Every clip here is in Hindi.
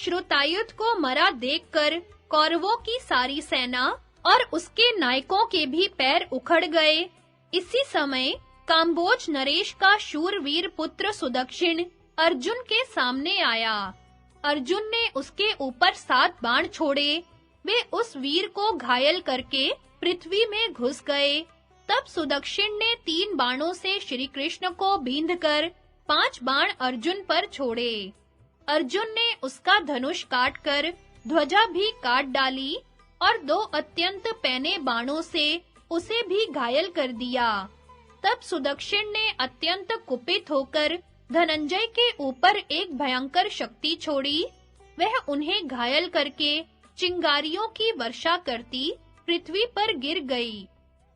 श्रुतायुध को मरा देखकर कौरवों की सारी सेना और उसके नायकों के भी पैर उखड़ गए। इसी समय काम्बोज नरेश का शूरवीर पुत्र सुदक्षिण अर्जुन के सामने आया। अर्जुन ने उसके ऊपर 7 बाण छोड़े। वे उस वीर को घायल करके पृथ्वी में घुस गए। तब सुदक्षिण ने 3 बाणों से श्री कृष्ण को बींधकर 5 बाण अर्जुन पर छोड़े। अर्जुन ने उसका धनुष काटकर ध्वजा भी काट डाली और 2 अत्यंत पैने बाणों से उसे भी घायल कर दिया। तब सुदक्षिण ने अत्यंत कुपित होकर धनंजय के ऊपर एक भयंकर शक्ति छोड़ी। वह उन्हें घायल करके चिंगारियों की वर्षा करती पृथ्वी पर गिर गई।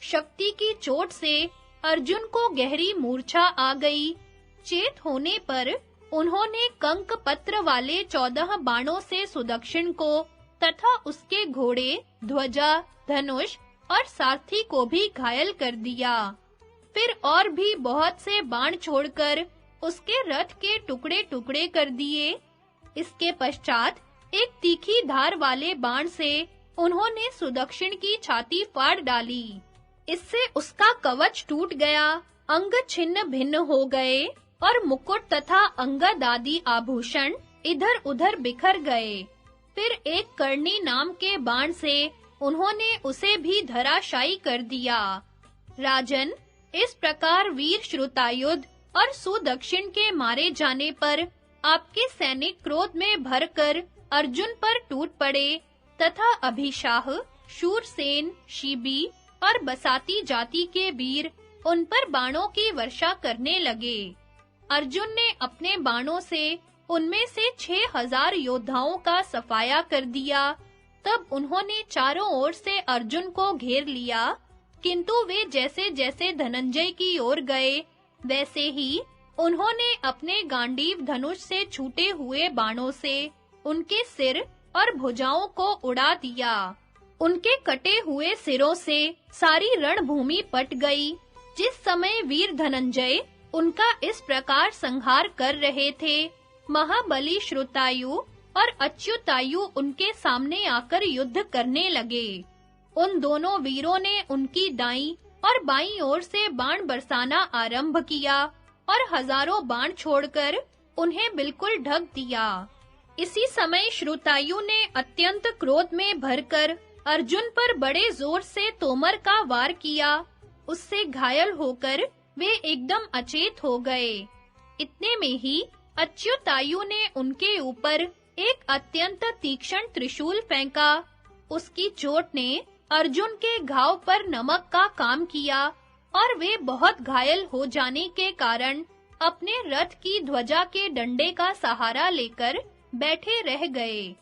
शक्ति की चोट से अर्जुन को गहरी मूर्छा आ गई। चेत होने पर उन्होंने कंक पत्र वाले 14 बाणों से सुदक्षिण को तथा उसके घोड़े, ध्वजा, धनुष और सारथी को भी घायल कर दिया। फिर और भी बहुत से बाण छोड़कर उसके रथ के टुकड़े-टुकड़े कर दिए। इसके पश्चात एक तीखी धार वाले बाण से उन्होंने सुदक्षिण की छाती फाड़ डाली। इससे उसका कवच टूट गया, अंग छिन्न-भिन्न हो गए और मुकुट तथा अंगद आदि आभूषण इधर-उधर बिखर गए। फिर एक कर्णी नाम के बाण से उन्होंने उसे भी धराशायी कर दिया। राजन, इस प्रकार वीर श्रुतायुध और सुदक्षिण के मारे जाने पर आपके सैनिक क्रोध में भरकर अर्जुन पर टूट पड़े तथा अभिशाह, शूरसेन, शिबी और बसाती जाति के वीर उन पर बाणों की वर्षा करने लगे। अर्जुन ने अपने बाणों से उनमें से 6000 योद्धाओं का सफाया कर दिया। तब उन्होंने चारों ओर से अर्जुन को घेर लिया, किंतु वे जैसे-जैसे धनंजय की ओर गए, वैसे ही उन्होंने अपने गांडीव धनुष से छूटे हुए बाणों से उनके सिर और भुजाओं को उड़ा दिया। उनके कटे हुए सिरों से सारी रणभूमि पट गई। जिस समय वीर धनंजय उनका इस प्रकार संहार कर रहे थे, महाबली श्रुतायु और अच्युतायु उनके सामने आकर युद्ध करने लगे। उन दोनों वीरों ने उनकी दाईं और बाईं ओर से बाण बरसाना आरंभ किया और हजारों बाण छोड़कर उन्हें बिल्कुल ढक दिया। इसी समय श्रुतायु ने अत्यंत क्रोध में भरकर अर्जुन पर बड़े जोर से तोमर का वार किया। उससे घायल होकर वे एकदम अचेत हो गए। इतने में ही अच्युतायु ने उनके ऊपर एक अत्यंत तीक्ष्ण त्रिशूल फेंका। उसकी चोट ने अर्जुन के घाव पर नमक का काम किया और वे बहुत घायल हो जाने के कारण अपने रथ की ध्वजा के डंडे का सहारा लेकर बैठे रह गए।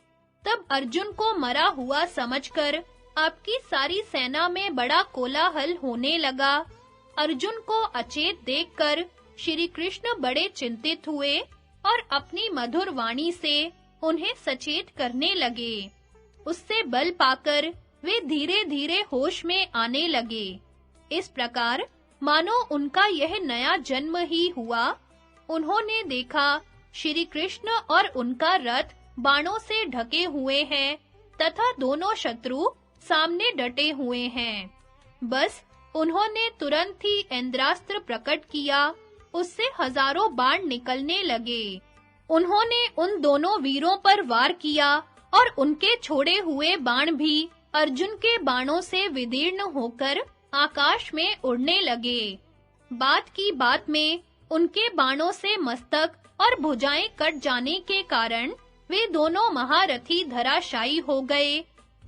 तब अर्जुन को मरा हुआ समझकर आपकी सारी सेना में बड़ा कोलाहल होने लगा। अर्जुन को अचेत देखकर श्री कृष्ण बड़े चिंतित हुए और अपनी मधुर वाणी से उन्हें सचेत करने लगे। उससे बल पाकर वे धीरे-धीरे होश में आने लगे। इस प्रकार मानो उनका यह नया जन्म ही हुआ। उन्होंने देखा श्री कृष्ण और उनका रथ बाणों से ढके हुए हैं तथा दोनों शत्रु सामने डटे हुए हैं। बस उन्होंने तुरंत ही इंद्रास्त्र प्रकट किया, उससे हजारों बाण निकलने लगे। उन्होंने उन दोनों वीरों पर वार किया और उनके छोड़े हुए बाण भी अर्जुन के बाणों से विदीर्ण होकर आकाश में उड़ने लगे। बात की बात में उनके बाणों से मस्तक और भुजाएं कट जाने के कारण वे दोनों महारथी धराशायी हो गए।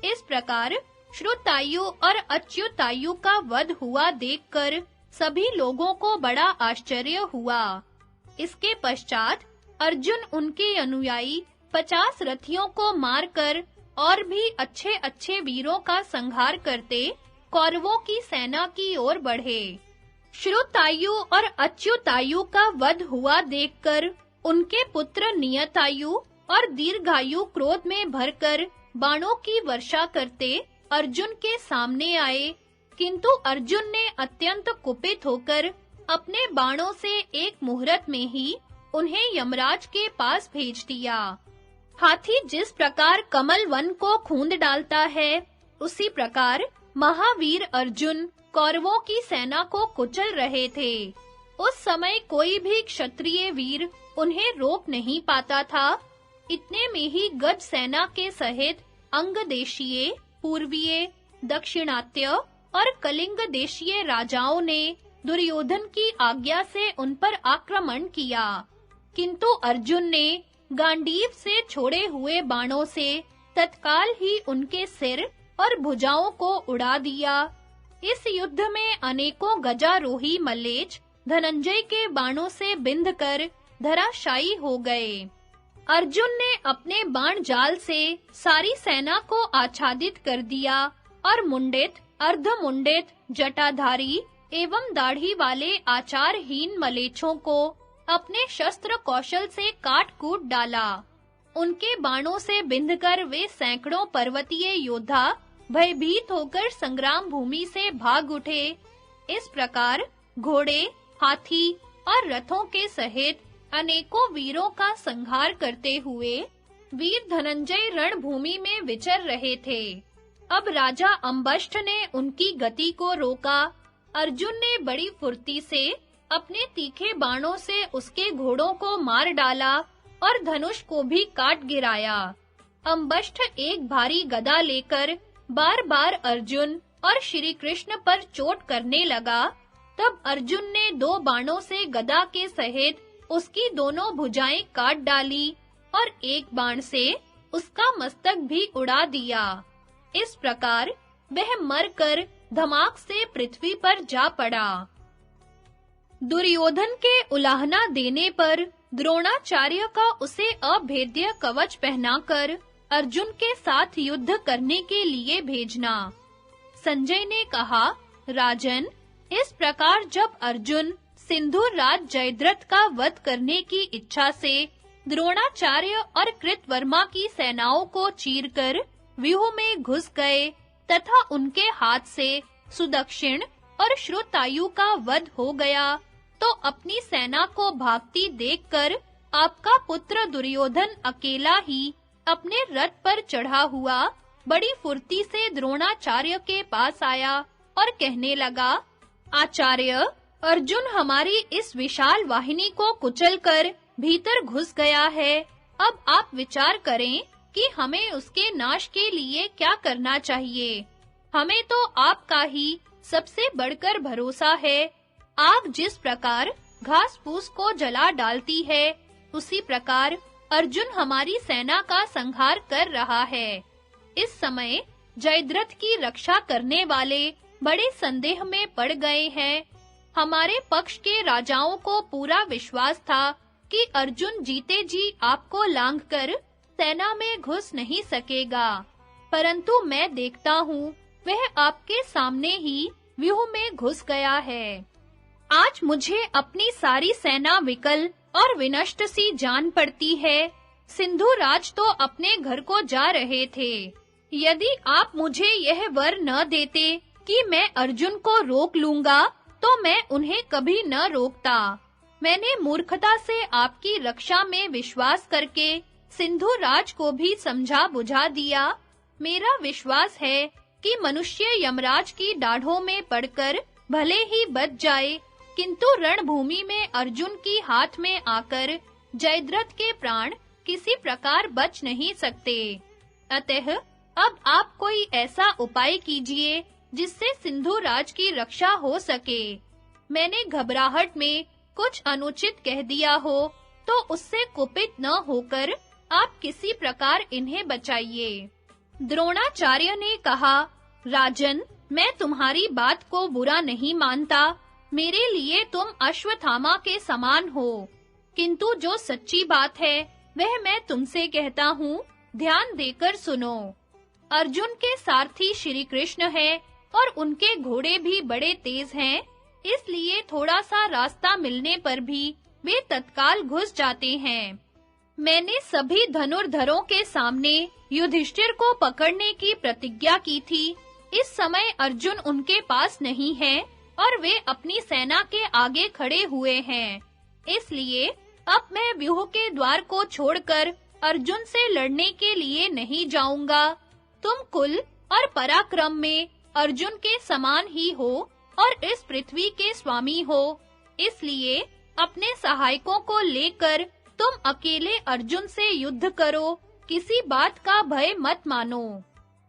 इस प्रकार श्रुतायु और अच्युतायु का वध हुआ देखकर सभी लोगों को बड़ा आश्चर्य हुआ। इसके पश्चात अर्जुन उनके अनुयायी 50 रथियों को मारकर और भी अच्छे-अच्छे वीरों का संहार करते कौरवों की सेना की ओर बढ़े। श्रुतायु और अच्युतायु का वध हुआ देखकर उनके पुत्र नियतायु और दीर्घायु क्रोध में भरकर बाणों की वर्षा करते अर्जुन के सामने आए, किंतु अर्जुन ने अत्यंत कुपित होकर अपने बाणों से एक मुहूर्त में ही उन्हें यमराज के पास भेज दिया। हाथी जिस प्रकार कमल वन को खूंद डालता है, उसी प्रकार महावीर अर्जुन कौरवों की सेना को कुचल रहे थे। उस समय कोई भी क्षत्रिय वीर उन्हें रोक नहीं पाता था। इतने में ही गज सेना के सहित अंग देशीय, पूर्वीय, दक्षिणात्य और कलिंग देशीय राजाओं ने दुर्योधन की आज्ञा से उन पर आक्रमण किया, किंतु अर्जुन ने गांडीव से छोड़े हुए बाणों से तत्काल ही उनके सिर और भुजाओं को उड़ा दिया। इस युद्ध में अनेकों गजारोही मल्लेच्छ धनंजय के बाणों से बिंधकर धराशायी हो गए। अर्जुन ने अपने बाण जाल से सारी सेना को आच्छादित कर दिया और मुंडित, अर्धमुंडित, जटाधारी एवं दाढ़ी वाले आचारहीन मलेच्छों को अपने शस्त्र कौशल से काट-कूट डाला। उनके बाणों से बिंधकर वे सैकड़ों पर्वतीय योद्धा भयभीत होकर संग्राम भूमि से भाग उठे। इस प्रकार घोड़े, हाथी और रथों के सहित अनेकों वीरों का संहार करते हुए वीर धनंजय रणभूमि में विचर रहे थे। अब राजा अंबष्ठ ने उनकी गति को रोका। अर्जुन ने बड़ी फुर्ती से अपने तीखे बाणों से उसके घोड़ों को मार डाला और धनुष को भी काट गिराया। अंबष्ठ एक भारी गदा लेकर बार-बार अर्जुन और श्री कृष्ण पर चोट करने लगा। तब अर्जुन ने 2 बाणों से गदा के सहित उसकी दोनों भुजाएं काट डाली और एक बाण से उसका मस्तक भी उड़ा दिया। इस प्रकार वह मरकर धमाक से पृथ्वी पर जा पड़ा। दुर्योधन के उलाहना देने पर द्रोणाचार्य का उसे अभेद्य कवच पहनाकर अर्जुन के साथ युद्ध करने के लिए भेजना। संजय ने कहा, राजन, इस प्रकार जब अर्जुन सिंधु राज जयद्रथ का वध करने की इच्छा से द्रोणाचार्य और कृतवर्मा की सेनाओं को चीरकर व्यूह में घुस गए तथा उनके हाथ से सुदक्षिण और श्रुतायु का वध हो गया, तो अपनी सेना को भागती देखकर आपका पुत्र दुर्योधन अकेला ही अपने रथ पर चढ़ा हुआ बड़ी फुर्ती से द्रोणाचार्य के पास आया और कहने लगा, आचार्य, अर्जुन हमारी इस विशाल वाहिनी को कुचलकर भीतर घुस गया है। अब आप विचार करें कि हमें उसके नाश के लिए क्या करना चाहिए। हमें तो आपका ही सबसे बढ़कर भरोसा है। आग जिस प्रकार घास-फूस को जला डालती है, उसी प्रकार अर्जुन हमारी सेना का संहार कर रहा है। इस समय जयद्रथ की रक्षा करने वाले बड़े संदेह में पड़ गए हैं। हमारे पक्ष के राजाओं को पूरा विश्वास था कि अर्जुन जीते जी आपको लांघकर सेना में घुस नहीं सकेगा, परंतु मैं देखता हूँ वह आपके सामने ही व्यूह में घुस गया है। आज मुझे अपनी सारी सेना विकल और विनष्ट सी जान पड़ती है। सिंधु राज तो अपने घर को जा रहे थे। यदि आप मुझे यह वर न देते कि मैं अर्जुन को रोक लूंगा, तो मैं उन्हें कभी न रोकता। मैंने मूर्खता से आपकी रक्षा में विश्वास करके सिंधु राज को भी समझा बुझा दिया। मेरा विश्वास है कि मनुष्य यमराज की दाढ़ों में पड़कर भले ही बच जाए, किंतु रणभूमि में अर्जुन की हाथ में आकर जयद्रथ के प्राण किसी प्रकार बच नहीं सकते। अतः अब आप कोई ऐसा उपाय कीजिए जिससे सिंधु राज की रक्षा हो सके। मैंने घबराहट में कुछ अनुचित कह दिया हो तो उससे कुपित न होकर आप किसी प्रकार इन्हें बचाइए। द्रोणाचार्य ने कहा, राजन, मैं तुम्हारी बात को बुरा नहीं मानता। मेरे लिए तुम अश्वत्थामा के समान हो, किंतु जो सच्ची बात है वह मैं तुमसे कहता हूँ, ध्यान देकर सुनो। अर्जुन के सारथी श्री कृष्ण है और उनके घोड़े भी बड़े तेज हैं, इसलिए थोड़ा सा रास्ता मिलने पर भी वे तत्काल घुस जाते हैं। मैंने सभी धनुर्धरों के सामने युधिष्ठिर को पकड़ने की प्रतिज्ञा की थी। इस समय अर्जुन उनके पास नहीं है और वे अपनी सेना के आगे खड़े हुए हैं। इसलिए अब मैं व्यूह के द्वार को छोड़कर अर्जुन से लड़ने के लिए नहीं जाऊंगा। तुम कुल और पराक्रम में अर्जुन के समान ही हो और इस पृथ्वी के स्वामी हो, इसलिए अपने सहायकों को लेकर तुम अकेले अर्जुन से युद्ध करो, किसी बात का भय मत मानो।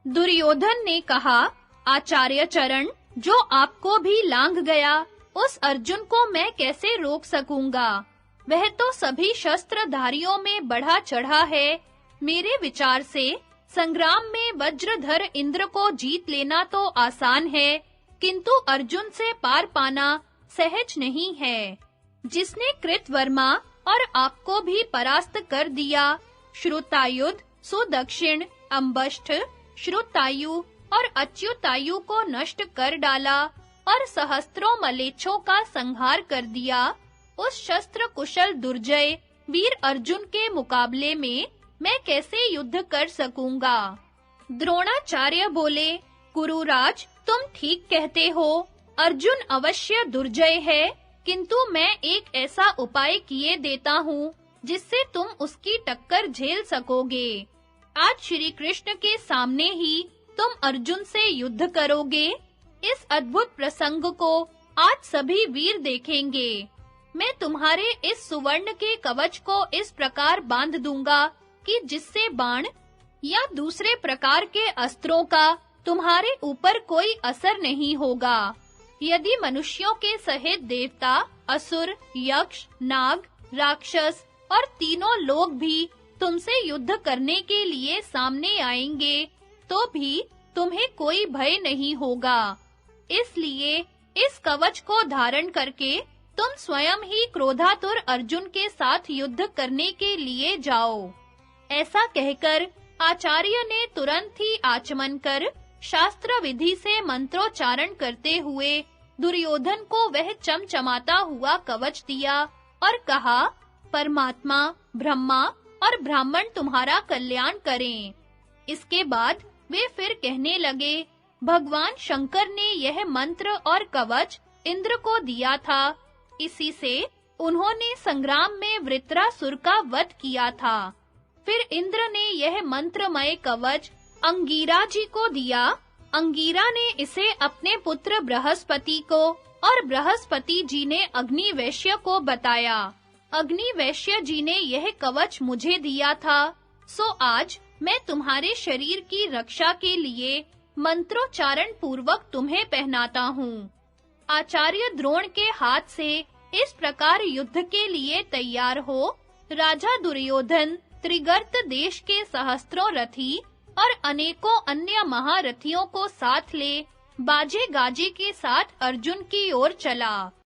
दुर्योधन ने कहा, आचार्य चरण, जो आपको भी लांघ गया, उस अर्जुन को मैं कैसे रोक सकूंगा? वह तो सभी शस्त्रधारियों में बढ़ा चढ़ा है। मेरे विचार से संग्राम में वज्रधर इंद्र को जीत लेना तो आसान है, किंतु अर्जुन से पार पाना सहज नहीं है। जिसने कृतवर्मा और आपको भी परास्त कर दिया, श्रुतायुध, सुदक्षिण, अंबष्ठ, श्रुतायु और अच्युतायु को नष्ट कर डाला और सहस्त्रों मलेच्छों का संहार कर दिया, उस शस्त्र कुशल दुर्जय वीर अर्जुन के मुकाबले में मैं कैसे युद्ध कर सकूंगा? द्रोणाचार्य बोले, कुरुराज, तुम ठीक कहते हो। अर्जुन अवश्य दुर्जय है, किंतु मैं एक ऐसा उपाय किए देता हूँ जिससे तुम उसकी टक्कर झेल सकोगे। आज श्री कृष्ण के सामने ही तुम अर्जुन से युद्ध करोगे। इस अद्भुत प्रसंग को आज सभी वीर देखेंगे। मैं तुम्हारे इस सुवर्ण के कवच को इस प्रकार बांध दूंगा कि जिससे बाण या दूसरे प्रकार के अस्त्रों का तुम्हारे ऊपर कोई असर नहीं होगा। यदि मनुष्यों के सहित देवता, असुर, यक्ष, नाग, राक्षस और तीनों लोग भी तुमसे युद्ध करने के लिए सामने आएंगे, तो भी तुम्हें कोई भय नहीं होगा। इसलिए इस कवच को धारण करके तुम स्वयं ही क्रोधातुर अर्जुन के साथ युद्ध करने के लिए जाओ। ऐसा कहकर आचार्य ने तुरंत ही आचमन कर शास्त्र विधि से मंत्रोच्चारण करते हुए दुर्योधन को वह चमचमाता हुआ कवच दिया और कहा, परमात्मा, ब्रह्मा और ब्राह्मण तुम्हारा कल्याण करें। इसके बाद वे फिर कहने लगे, भगवान शंकर ने यह मंत्र और कवच इंद्र को दिया था। इसी से उन्होंने संग्राम में वृत्रासुर का वध किया था। फिर इंद्र ने यह मंत्रमय कवच अंगीरा जी को दिया। अंगीरा ने इसे अपने पुत्र बृहस्पति को और बृहस्पति जी ने अग्निवेश्य को बताया। अग्निवेश्य जी ने यह कवच मुझे दिया था। सो आज मैं तुम्हारे शरीर की रक्षा के लिए मंत्रोच्चारण पूर्वक तुम्हें पहनाता हूँ। आचार्य द्रोण के हाथ से इस प्रकार युद्ध के लिए तैयार हो राजा दुर्योधन त्रिगर्त देश के सहस्त्रों रथी और अनेकों अन्य महारथियों को साथ ले बाजे गाजे के साथ अर्जुन की ओर चला।